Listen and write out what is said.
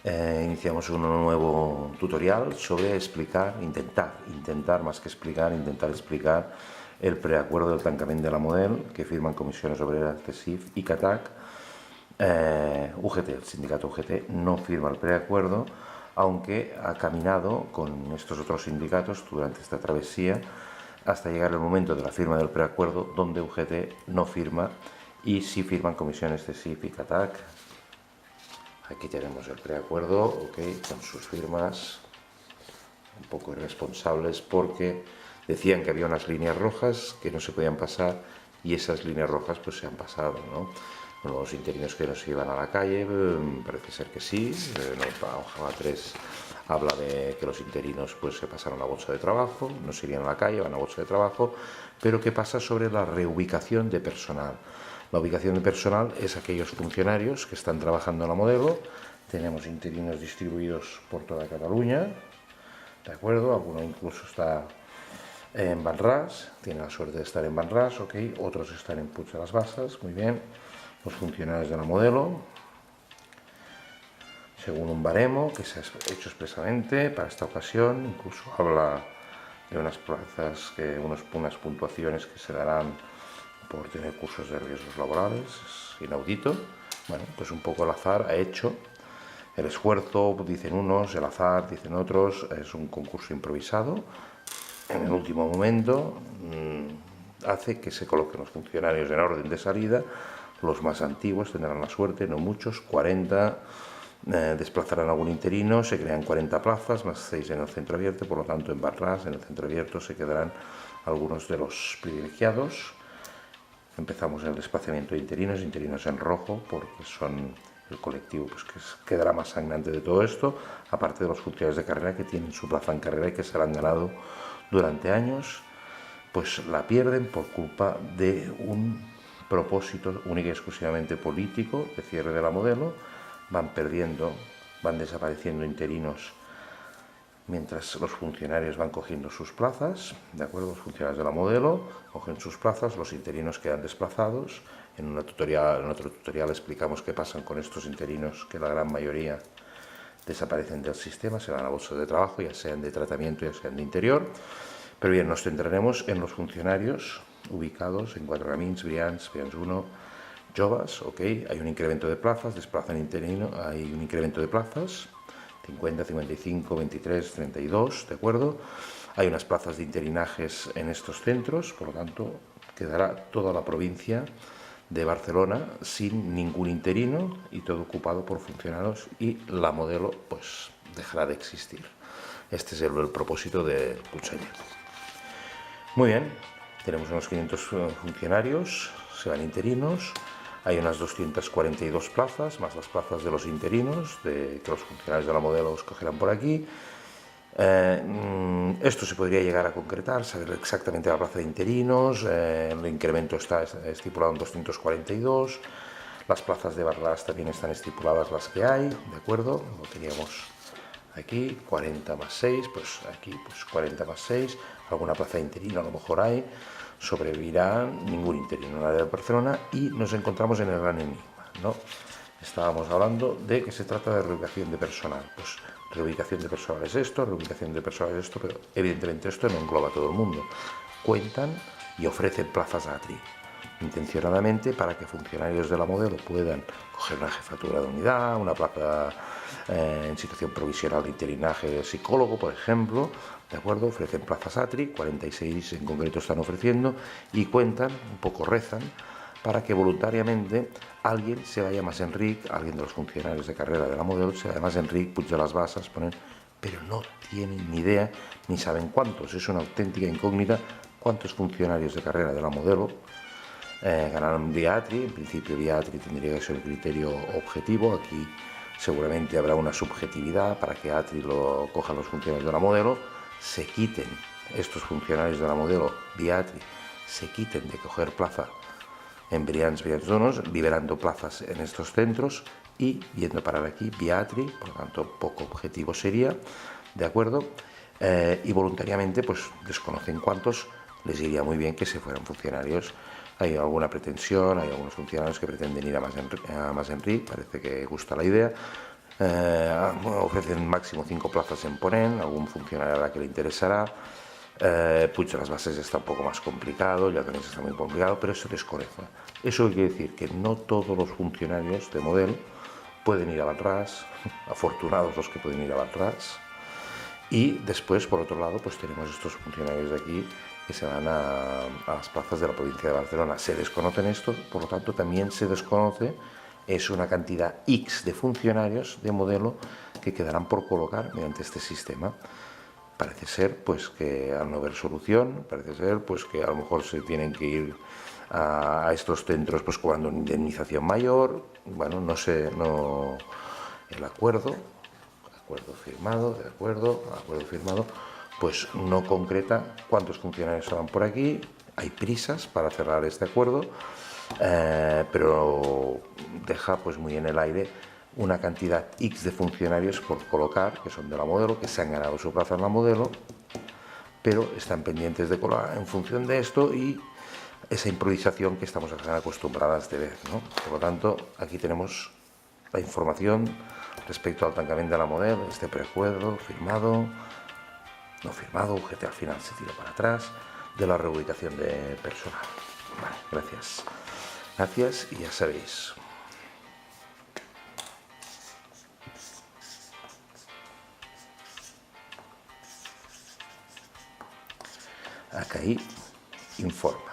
Iniciamos un nuevo tutorial sobre intentar más que explicar, intentar explicar el preacuerdo del tancament de la Model que firman Comisiones Obreras, CESIF y CATAC. UGT, el sindicato UGT no firma el preacuerdo, aunque ha caminado con estos otros sindicatos durante esta travesía hasta llegar el momento de la firma del preacuerdo, donde UGT no firma y sí firman Comisiones CESIF y CATAC. Aquí tenemos el preacuerdo, con sus firmas, un poco irresponsables porque decían que había unas líneas rojas que no se podían pasar y esas líneas rojas pues se han pasado, ¿no? Bueno, los interinos que no se iban a la calle, parece ser que sí. La hoja 3 habla de que los interinos pues se pasaron a bolsa de trabajo, no se irían a la calle, van a bolsa de trabajo, pero ¿qué pasa sobre la reubicación de personal? La ubicación de personal es aquellos funcionarios que están trabajando en la Modelo. Tenemos interinos distribuidos por toda Cataluña, ¿de acuerdo? Alguno incluso está en Banràs, tiene la suerte de estar en Banràs, otros están en Puig de las Basas, muy bien. Los funcionarios de la Modelo, según un baremo que se ha hecho expresamente para esta ocasión, incluso habla de unas plazas, unas puntuaciones que se darán por tener cursos de riesgos laborales, es inaudito. Bueno, pues un poco el azar ha hecho el esfuerzo, dicen unos, el azar, dicen otros, es un concurso improvisado. En el último momento hace que se coloquen los funcionarios en orden de salida. Los más antiguos tendrán la suerte, no muchos, 40, desplazarán algún interino, se crean 40 plazas, más 6 en el centro abierto, por lo tanto en Banràs, en el centro abierto, se quedarán algunos de los privilegiados. Empezamos el desplazamiento de interinos en rojo, porque son el colectivo pues, que quedará más sangrante de todo esto, aparte de los funcionarios de carrera que tienen su plaza en carrera y que se la han ganado durante años, pues la pierden por culpa de un propósito única y exclusivamente político de cierre de la Modelo. Van desapareciendo interinos mientras los funcionarios van cogiendo sus plazas, ¿de acuerdo? Los funcionarios de la Modelo cogen sus plazas, los interinos quedan desplazados. En otro tutorial explicamos qué pasan con estos interinos, que la gran mayoría desaparecen del sistema, se van a bolsas de trabajo, ya sean de tratamiento, ya sean de interior. Pero bien, nos centraremos en los funcionarios ubicados en Quatre Camins, Brians 1, Joves, hay un incremento de plazas, desplazan interino, hay un incremento de plazas, 50, 55, 23, 32, ¿de acuerdo? Hay unas plazas de interinajes en estos centros, por lo tanto, quedará toda la provincia de Barcelona sin ningún interino y todo ocupado por funcionarios y la Modelo pues dejará de existir. Este es el propósito de Conseller. Muy bien, tenemos unos 500 funcionarios, se van interinos, hay unas 242 plazas, más las plazas de los interinos, que los funcionarios de la Modelo os cogerán por aquí. Esto se podría llegar a concretar, saber exactamente la plaza de interinos, el incremento está estipulado en 242, las plazas de Banràs también están estipuladas las que hay, ¿de acuerdo? Lo teníamos aquí, 40 más 6, pues aquí pues 40 más 6, alguna plaza de interino a lo mejor hay, sobrevivirá ningún interino en el área de Barcelona y nos encontramos en el gran enigma, ¿no? Estábamos hablando de que se trata de reubicación de personal, pues reubicación de personal es esto, reubicación de personal es esto, pero evidentemente esto no engloba a todo el mundo. Cuentan y ofrecen plazas ATRI, intencionadamente para que funcionarios de la Modelo puedan coger una jefatura de unidad, una plaza en situación provisional de interinaje de psicólogo, por ejemplo, ¿de acuerdo? Ofrecen plazas ATRI, 46 en concreto están ofreciendo, y cuentan, un poco rezan, para que voluntariamente alguien se vaya a Mas Enric, alguien de los funcionarios de carrera de la Modelo, se vaya a Mas Enric, Puig de las Basas, pero no tienen ni idea, ni saben cuántos, es una auténtica incógnita cuántos funcionarios de carrera de la Modelo ganarán vía ATRI. En principio vía ATRI tendría que ser el criterio objetivo, aquí seguramente habrá una subjetividad para que ATRI lo cojan los funcionarios de la Modelo, se quiten estos funcionarios de la Modelo vía ATRI, se quiten de coger plaza en Brians 2, liberando plazas en estos centros y yendo a parar aquí vía ATRI, por lo tanto poco objetivo sería, ¿de acuerdo? Y voluntariamente pues desconocen cuántos, les iría muy bien que se fueran funcionarios. Hay alguna pretensión, hay algunos funcionarios que pretenden ir a Mas Enric, parece que gusta la idea, ofrecen máximo 5 plazas en Ponent, algún funcionario a la que le interesará. Puig de las Bases está un poco más complicado, ya tenéis está muy complicado, pero eso desconecta. Eso quiere decir que no todos los funcionarios de Model pueden ir a Valrás, afortunados los que pueden ir a Valrás. Y después, por otro lado, pues tenemos estos funcionarios de aquí que se van a las plazas de la provincia de Barcelona. Se desconocen esto, por lo tanto también se desconoce, es una cantidad X de funcionarios de Modelo que quedarán por colocar mediante este sistema. Parece ser pues que al no haber solución, parece ser pues que a lo mejor se tienen que ir a estos centros pues cobrando una indemnización mayor. Bueno, no sé, no, el acuerdo firmado, acuerdo firmado, pues no concreta cuántos funcionarios se van por aquí. Hay prisas para cerrar este acuerdo, pero deja pues muy en el aire una cantidad X de funcionarios por colocar, que son de la Modelo, que se han ganado su plaza en la Modelo, pero están pendientes de colar en función de esto y esa improvisación que estamos acostumbradas de ver, ¿no? Por lo tanto, aquí tenemos la información respecto al tancamiento de la Model, este preacuerdo firmado, no firmado, UGT al final se tira para atrás, de la reubicación de personal. Vale, gracias. Gracias y ya sabéis. Acá ahí informa.